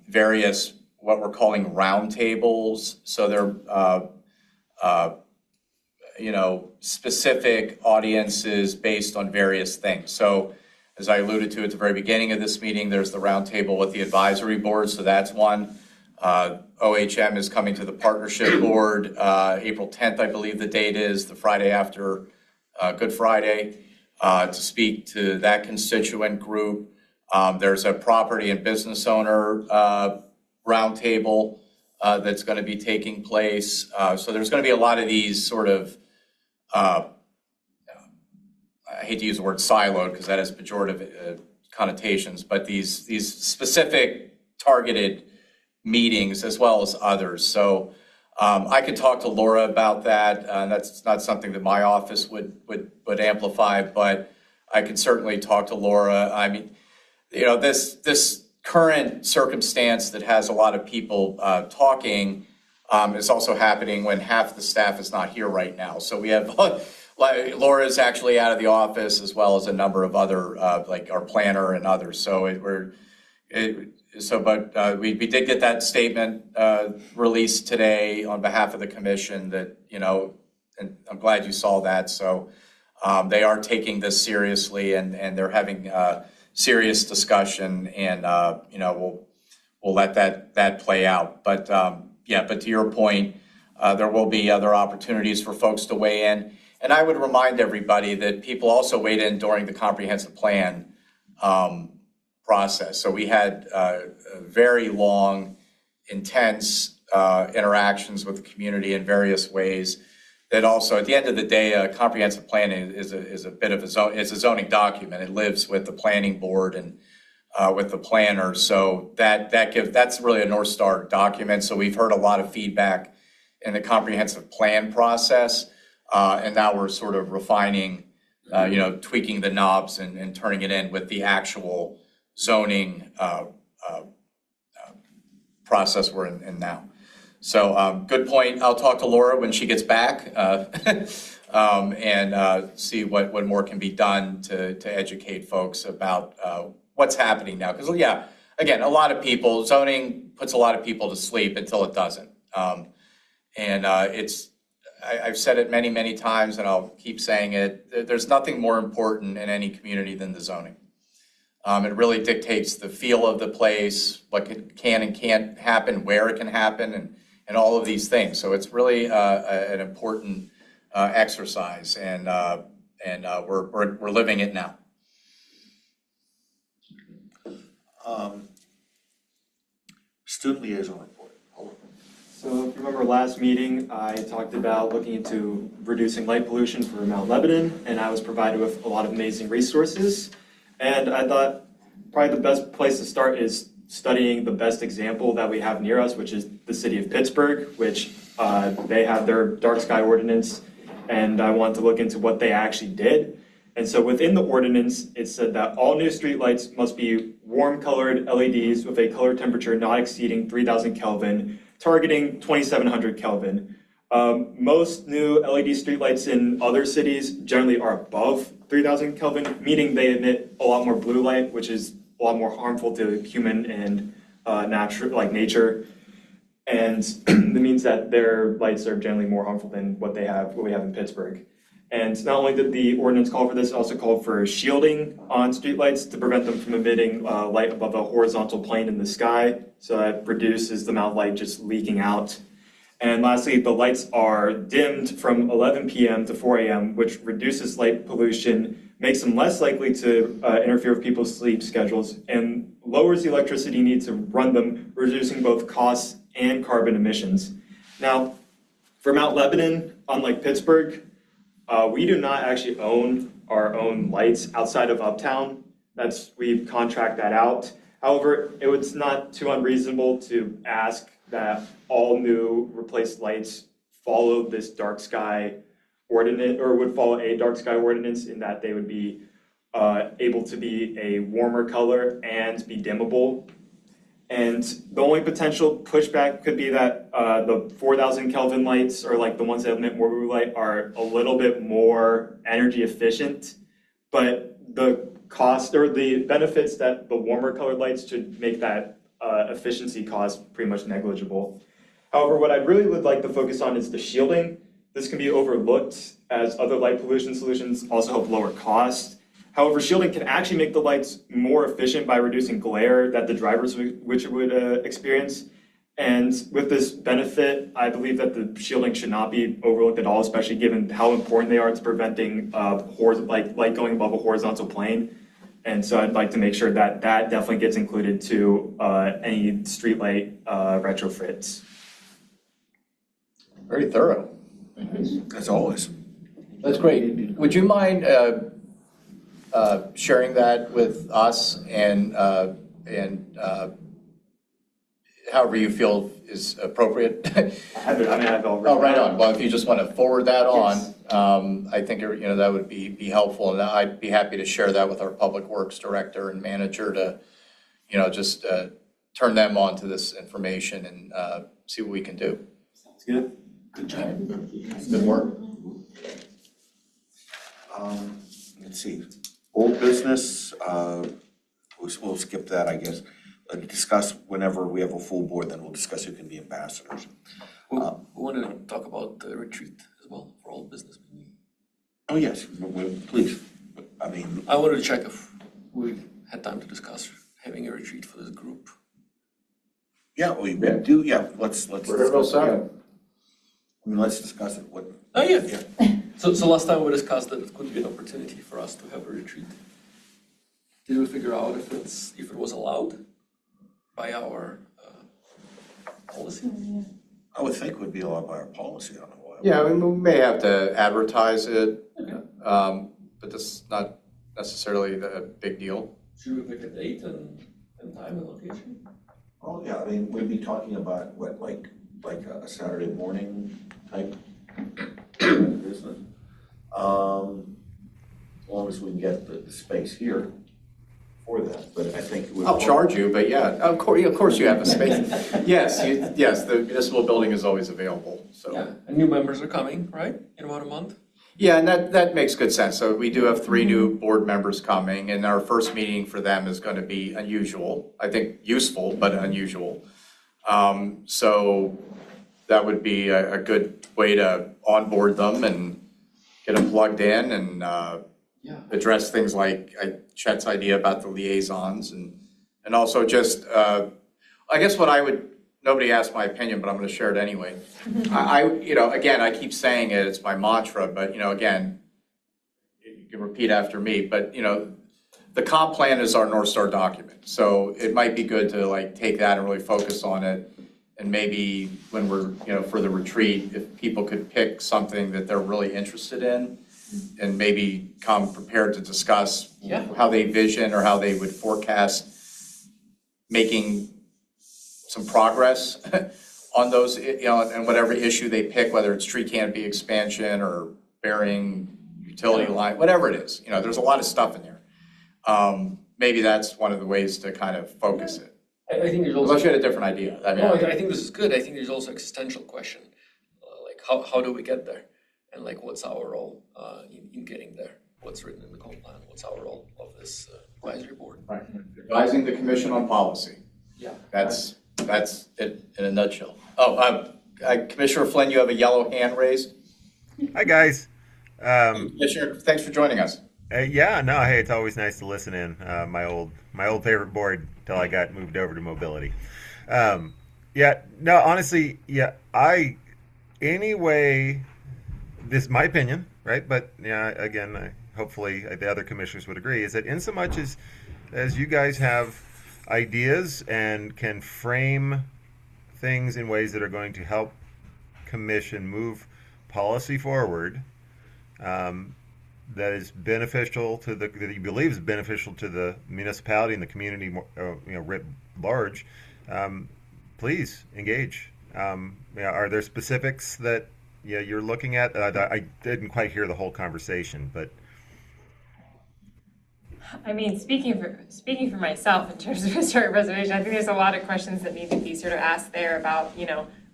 various, what we're calling roundtables. So they're, specific audiences based on various things. So as I alluded to at the very beginning of this meeting, there's the roundtable with the advisory board, so that's one. OHM is coming to the partnership board, April 10th, I believe the date is, the Friday after Good Friday, to speak to that constituent group. There's a property and business owner roundtable that's going to be taking place. So there's going to be a lot of these sort of I hate to use the word siloed because that has pejorative connotations, but these specific targeted meetings as well as others. So I could talk to Laura about that. That's not something that my office would amplify, but I could certainly talk to Laura. I mean, this current circumstance that has a lot of people talking is also happening when half the staff is not here right now. So we have Laura is actually out of the office, as well as a number of other, like our planner and others. So we did get that statement released today on behalf of the commission that, and I'm glad you saw that. So they are taking this seriously and they're having serious discussion, and, we'll let that play out. But but to your point, there will be other opportunities for folks to weigh in. And I would remind everybody that people also weighed in during the comprehensive plan process. So we had very long, intense interactions with the community in various ways. That also, at the end of the day, a comprehensive plan is a bit of it's a zoning document. It lives with the planning board and with the planner. So that's really a North Star document. So we've heard a lot of feedback in the comprehensive plan process. And now we're sort of refining, tweaking the knobs and turning it in with the actual zoning process we're in now. So good point. I'll talk to Laura when she gets back and see what more can be done to educate folks about what's happening now. Because, again, a lot of people, zoning puts a lot of people to sleep until it doesn't. I've said it many, many times, and I'll keep saying it. There's nothing more important in any community than the zoning. It really dictates the feel of the place, what can and can't happen, where it can happen, and all of these things. So it's really an important exercise, and we're living it now. Student liaison report. So if you remember last meeting, I talked about looking into reducing light pollution for Mount Lebanon, and I was provided with a lot of amazing resources. And I thought probably the best place to start is studying the best example that we have near us, which is the city of Pittsburgh, which They have their dark sky ordinance, and I wanted to look into what they actually did. And so within the ordinance, it said that all new streetlights must be warm-colored LEDs with a color temperature not exceeding 3,000 Kelvin, targeting 2,700 Kelvin. Most new LED streetlights in other cities generally are above 3,000 Kelvin, meaning they emit a lot more blue light, which is a lot more harmful to human and nature. And that means that their lights are generally more harmful than what we have in Pittsburgh. And not only did the ordinance call for this, it also called for shielding on streetlights to prevent them from emitting light above a horizontal plane in the sky, so that reduces the amount of light just leaking out. And lastly, the lights are dimmed from 11 p.m. to 4 a.m., which reduces light pollution, makes them less likely to interfere with people's sleep schedules, and lowers the electricity need to run them, reducing both costs and carbon emissions. Now, for Mount Lebanon, unlike Pittsburgh, we do not actually own our own lights outside of Uptown. We contract that out. However, it was not too unreasonable to ask that all new replaced lights follow this dark sky ordinance, or would follow a dark sky ordinance, in that they would be able to be a warmer color and be dimmable. And the only potential pushback could be that the 4,000 Kelvin lights, or like the ones that emit more blue light, are a little bit more energy efficient, but the cost or the benefits that the warmer colored lights should make that efficiency cost pretty much negligible. However, what I really would like to focus on is the shielding. This can be overlooked, as other light pollution solutions also help lower cost. However, shielding can actually make the lights more efficient by reducing glare that the drivers would experience. And with this benefit, I believe that the shielding should not be overlooked at all, especially given how important they are to preventing light going above a horizontal plane. And so I'd like to make sure that that definitely gets included to any streetlight retrofits. Very thorough. As always. That's great. Would you mind sharing that with us and however you feel is appropriate? I have it already. Oh, right on. Well, if you just want to forward that on, I think that would be helpful, and I'd be happy to share that with our Public Works Director and Manager to, just turn them on to this information and see what we can do. Sounds good. Good job. Good work. Let's see, old business, we'll skip that, I guess. Discuss whenever we have a full board, then we'll discuss who can be ambassadors. We wanted to talk about the retreat as well for all business. Oh, yes, please. I wanted to check if we had time to discuss having a retreat for this group. Yeah, we do, yeah, let's discuss it. Let's discuss it. Oh, yeah. So last time we discussed that it could be an opportunity for us to have a retreat. Did we figure out if it was allowed by our policy? I would think it would be allowed by our policy, I don't know why. Yeah, we may have to advertise it, but this is not necessarily the big deal. Should we pick a date and time and location? Oh, yeah, we'd be talking about like a Saturday morning type business. As long as we can get the space here for that, but I think it would. I'll charge you, but yeah, of course you have a space. Yes, the municipal building is always available, so. Yeah, and new members are coming, right, in about a month? Yeah, and that makes good sense. So we do have 3 new board members coming, and our first meeting for them is going to be unusual. I think useful, but unusual. So that would be a good way to onboard them and get them plugged in and address things like Chet's idea about the liaisons and also just, I guess nobody asked my opinion, but I'm going to share it anyway. Again, I keep saying it, it's my mantra, but again, you can repeat after me, but the comp plan is our North Star document. So it might be good to take that and really focus on it. And maybe when we're, for the retreat, if people could pick something that they're really interested in and maybe come prepared to discuss how they vision or how they would forecast making some progress on those, and whatever issue they pick, whether it's tree canopy expansion or burying utility line, whatever it is, there's a lot of stuff in there. Maybe that's one of the ways to kind of focus it. I think there's also. Unless you had a different idea. I think this is good. I think there's also existential question, like how do we get there, and like what's our role in getting there? What's written in the comp plan? What's our role of this advisory board? Right. Advising the commission on policy. Yeah. That's it in a nutshell. Oh, Commissioner Flynn, you have a yellow hand raised. Hi, guys. Commissioner, thanks for joining us. Hey, it's always nice to listen in. My old favorite board till I got moved over to mobility. Honestly, anyway, this is my opinion, right? But again, hopefully the other commissioners would agree, is that in so much as you guys have ideas and can frame things in ways that are going to help commission move policy forward, that is beneficial to that you believe is beneficial to the municipality and the community, writ large, please engage. Are there specifics that you're looking at? I didn't quite hear the whole conversation, but. I mean, speaking for myself in terms of historic preservation, I think there's a lot of questions that need to be sort of asked there about,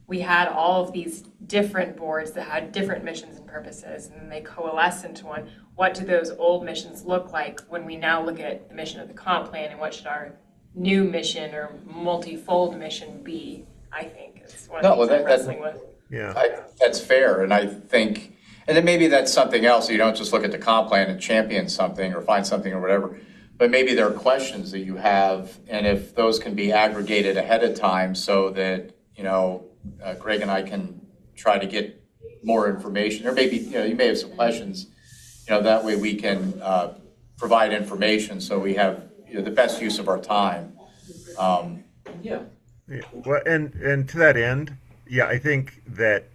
we had all of these different boards that had different missions and purposes, and then they coalesce into one. What do those old missions look like when we now look at the mission of the comp plan, and what should our new mission or multifold mission be? I think it's one of the things I'm wrestling with. Yeah, that's fair, and I think, and then maybe that's something else. You don't just look at the comp plan and champion something or find something or whatever, but maybe there are questions that you have, and if those can be aggregated ahead of time so that, Greg and I can try to get more information, or maybe, you may have some questions, that way we can provide information so we have the best use of our time. Yeah. Well, and to that end, I think that,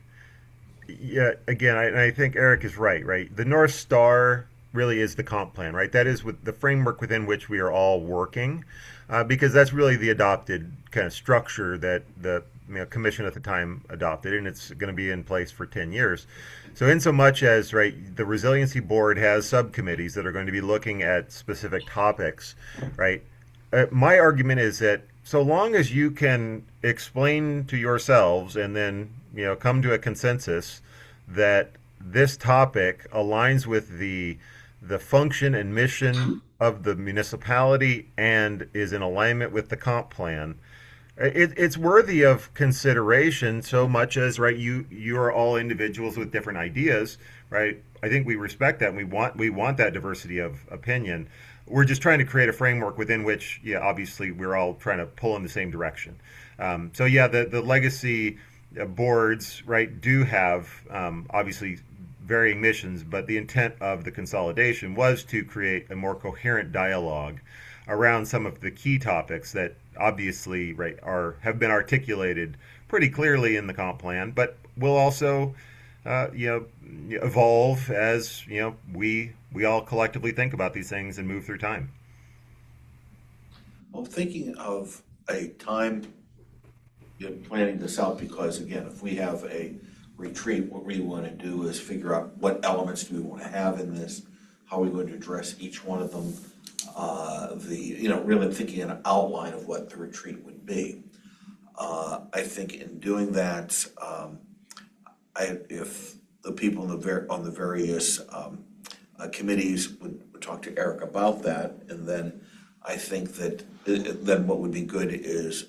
again, I think Eric is right? The North Star really is the comp plan, right? That is with the framework within which we are all working, because that's really the adopted kind of structure that the commission at the time adopted, and it's going to be in place for 10 years. So in so much as, the Resiliency Board has subcommittees that are going to be looking at specific topics, right? My argument is that so long as you can explain to yourselves and then, come to a consensus that this topic aligns with the function and mission of the municipality and is in alignment with the comp plan, it's worthy of consideration, so much as you are all individuals with different ideas, right? I think we respect that, and we want that diversity of opinion. We're just trying to create a framework within which, obviously we're all trying to pull in the same direction. The legacy boards, do have obviously varying missions, but the intent of the consolidation was to create a more coherent dialogue around some of the key topics that obviously have been articulated pretty clearly in the comp plan, but will also evolve as we all collectively think about these things and move through time. I'm thinking of a time planning this out, because again, if we have a retreat, what we want to do is figure out what elements do we want to have in this, how are we going to address each one of them, really thinking an outline of what the retreat would be. I think in doing that, if the people on the various committees would talk to Eric about that, and then I think that then what would be good is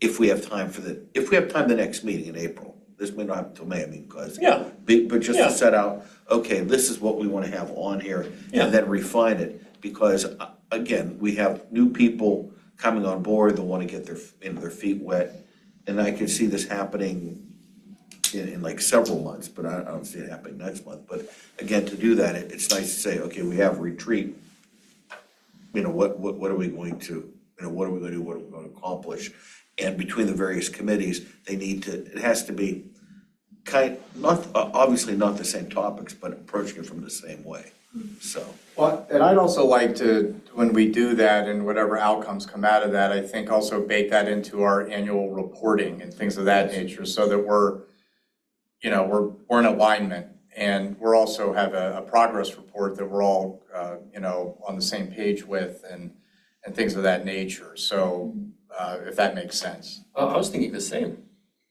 if we have time the next meeting in April. This may not happen until May, but just to set out, okay, this is what we want to have on here, and then refine it, because again, we have new people coming on board that want to get their feet wet, and I can see this happening in like several months, but I don't see it happening next month. But again, to do that, it's nice to say, okay, we have retreat. What are we going to, what are we going to do? What are we going to accomplish? And between the various committees, it has to be obviously not the same topics, but approaching it from the same way, so. Well, and I'd also like to, when we do that and whatever outcomes come out of that, I think also bake that into our annual reporting and things of that nature so that we're in alignment. And we're also have a progress report that we're all, on the same page with and things of that nature. So if that makes sense. I was thinking the same.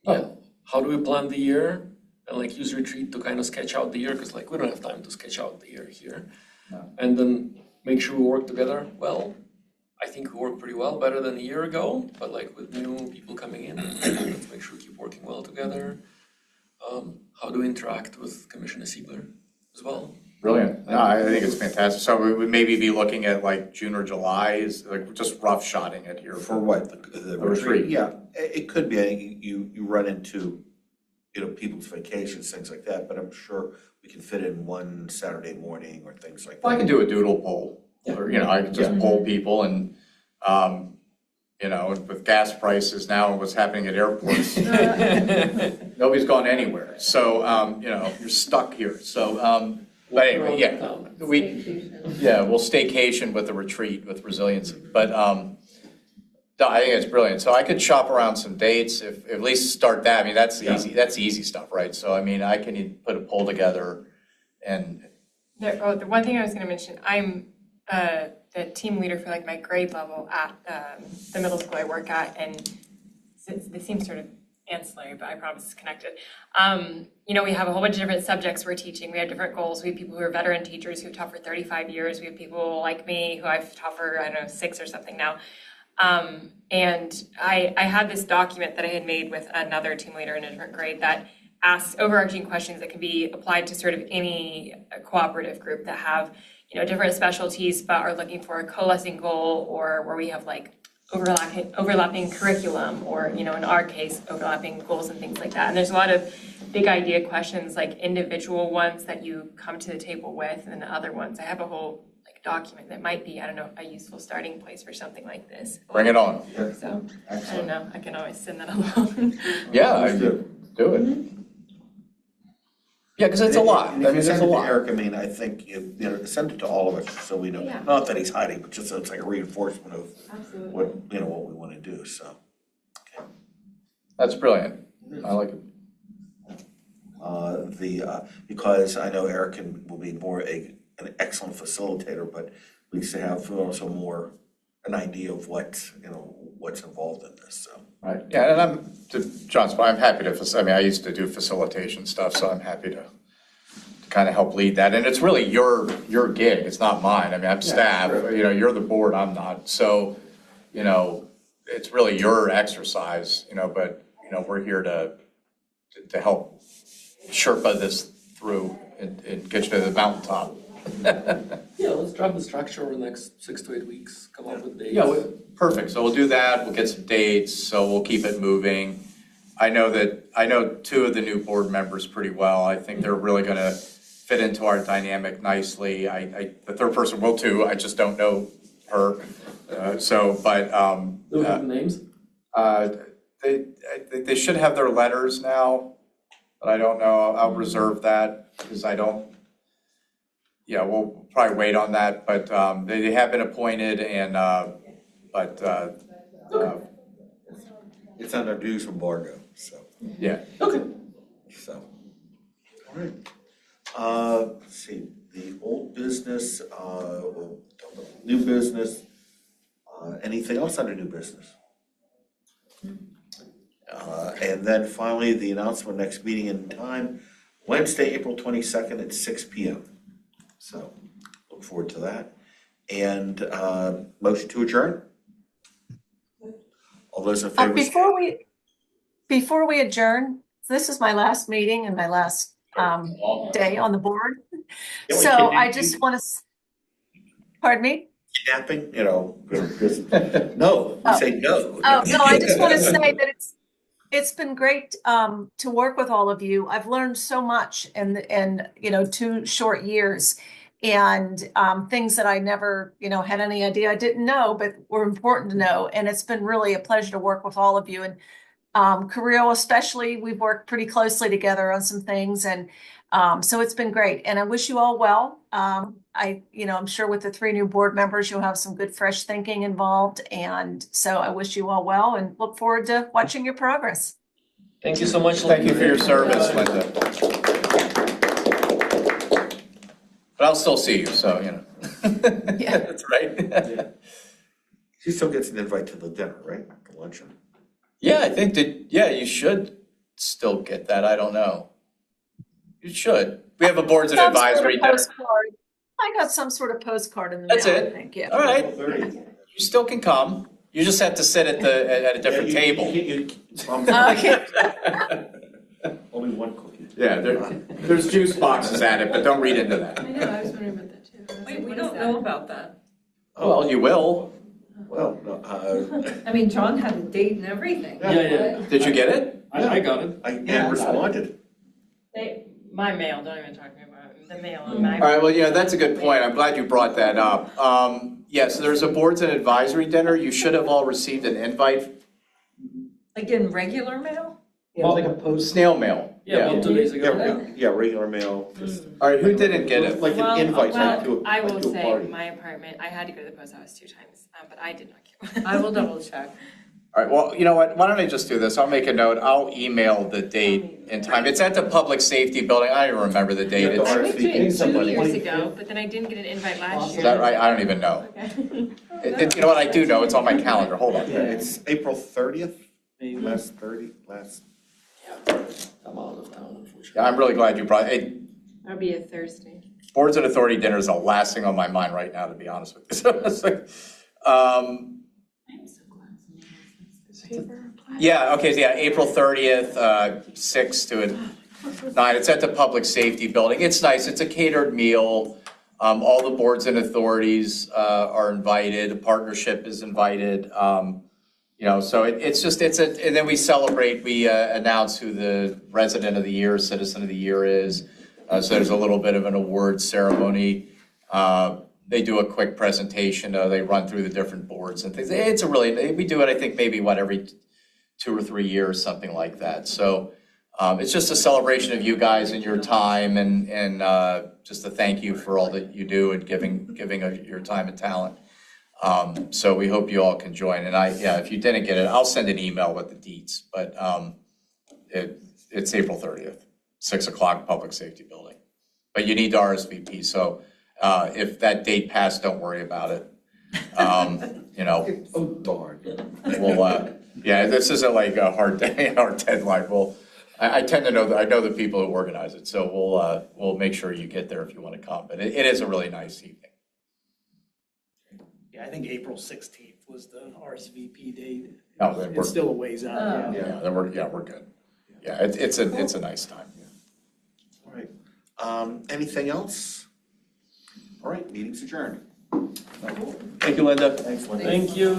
Yeah. How do we plan the year and like use retreat to kind of sketch out the year? Because like we don't have time to sketch out the year here. No. And then make sure we work together well. I think we work pretty well, better than a year ago, but like with new people coming in, let's make sure we keep working well together. How do we interact with Commissioner Siebler as well? Brilliant. No, I think it's fantastic. So we would maybe be looking at like June or July, is like just rough shotting it here. For what, the retreat? Yeah, it could be, I think you run into, people's vacations, things like that, but I'm sure we can fit in one Saturday morning or things like that. Well, I can do a doodle poll, or, I can just poll people and, with gas prices now and what's happening at airports, nobody's gone anywhere. So, you're stuck here. So, but anyway, we'll staycation with the retreat with resiliency. But no, I think it's brilliant. So I could shop around some dates, if at least start that. I mean, that's easy. That's easy stuff, right? So I mean, I can put a poll together, and the one thing I was going to mention, I'm the team leader for like my grade level at the middle school I work at, and they seem sort of ancillary, but I promise it's connected. We have a whole bunch of different subjects we're teaching. We have different goals. We have people who are veteran teachers who've taught for 35 years. We have people like me who I've taught for, 6 or something now. And I had this document that I had made with another team leader in a different grade that asks overarching questions that can be applied to sort of any cooperative group that have, different specialties, but are looking for a coalescing goal, or where we have like overlapping curriculum, or, in our case, overlapping goals and things like that. And there's a lot of big idea questions, like individual ones that you come to the table with, and then other ones. I have a whole document that might be, a useful starting place for something like this. bring it on. So, I don't know, I can always send that along. Yeah, I do it. Yeah, because it's a lot. I mean, If you there's send a it to lot. Eric, I think, send it to all of us, so we know, Yeah. not that he's hiding, but just so it's like a reinforcement of Absolutely. what we want to do, so. That's brilliant. I like it. Because I know Eric will be an excellent facilitator, but we used to have also more an idea of what's involved in this, so. Right, yeah, and to John's point, I'm happy to, I used to do facilitation stuff, so I'm happy to kind of help lead that. And it's really your gig, it's not mine. I'm staff, you're the board, I'm not. So, it's really your exercise, but, we're here to help Sherpa this through and get you to the mountaintop. Yeah, let's drop the structure over the next 6 to 8 weeks, come up with dates. Yeah, perfect. So we'll do that. We'll get some dates. So we'll keep it moving. I know 2 of the new board members pretty well. I think they're really going to fit into our dynamic nicely. The third person will too. I just don't know her. Do we have the names? They should have their letters now, but I don't know. I'll reserve that because I don't. Yeah, we'll probably wait on that, but they have been appointed, and It's under dues embargo, so. yeah. Okay. So, all right. Let's see, the old business, new business, anything else under new business? And then finally, the announcement, next meeting in time, Wednesday, April 22nd at 6 p.m. So, look forward to that. And motion to adjourn? All those in favor? Before we adjourn, this is my last meeting and my last day on the board. So I just want to, pardon me? Kidnapping, just, no, we say no. Oh, no, I just want to say that it's been great to work with all of you. I've learned so much in 2 short years, and things that I never, had any idea I didn't know, but were important to know. And it's been really a pleasure to work with all of you. And Carrillo especially, we've worked pretty closely together on some things, and so it's been great. And I wish you all well. I'm sure with the 3 new board members, you'll have some good, fresh thinking involved. And so I wish you all well and look forward to watching your progress. Thank you so much. Thank you for your service, Linda. But I'll still see you, so, you know. Yeah. That's right. She still gets an invite to the dinner, right? The luncheon. Yeah, I think that, yeah, you should still get that. I don't know. You should. We have a boards and advisory dinner. I got some sort of postcard in the That's mail, it. I think, yeah. All right. You still can come. You just have to sit at a different table. Okay. Only one cookie. Yeah, there's juice boxes at it, but don't read into that. I know, I was wondering about that too. Wait, we don't know about that. Well, you will. Well, no, I mean, John had a date and everything. Yeah. Did you get it? I got it. I responded. My mail, don't even talk to me about it, the mail on my. All right, well, yeah, that's a good point. I'm glad you brought that up. Yes, there's a boards and advisory dinner. You should have all received an invite. Like in regular mail? Yeah, like a post. Snail mail. Yeah, about 2 days ago. Yeah, regular mail, just All right, who didn't get it? like an invite like to I like will to a say, party. my apartment, I had to go to the post office 2 times, but I did not get one. I will double check. All right, well, you know what? Why don't I just do this? I'll make a note. I'll email the date and time. It's at the Public Safety Building. I don't even remember the date. Yeah, It's- I went to it RSVP 2 somebody. years ago, but then I didn't get an invite last year. Is that right? I don't even know. Okay. You know what? I do know. It's on my calendar. Hold on. Yeah, it's April 30th, Maybe. last. I'm out of town, unfortunately. Yeah, I'm really glad you brought it. That'll be a Thursday. Boards and Authority dinner is the last thing on my mind right now, to be honest with you. So it's like, yeah, okay, so yeah, April 30th, 6 to 9. It's at the Public Safety Building. It's nice. It's a catered meal. All the boards and authorities are invited. The partnership is invited. So and then we celebrate, we announce who the resident of the year, citizen of the year is. So there's a little bit of an award ceremony. They do a quick presentation. They run through the different boards and things. We do it, I think, maybe every 2 or 3 years, something like that. So it's just a celebration of you guys and your time and just a thank you for all that you do and giving your time and talent. So we hope you all can join. And if you didn't get it, I'll send an email with the deets, but it's April 30th, 6 o'clock, Public Safety Building. But you need to RSVP, so if that date passed, don't worry about it. Oh, darn. This isn't like a hard deadline. I tend to know I know the people who organize it, so we'll make sure you get there if you want to come. But it is a really nice evening. Yeah, I think April 16th was the RSVP date. Oh, then we're- It's still a ways out, yeah. Yeah, then we're good. Yeah, it's a nice time. All right. Anything else? All right, meeting's adjourned. Thank you, Linda. Thanks, Linda. Thank you.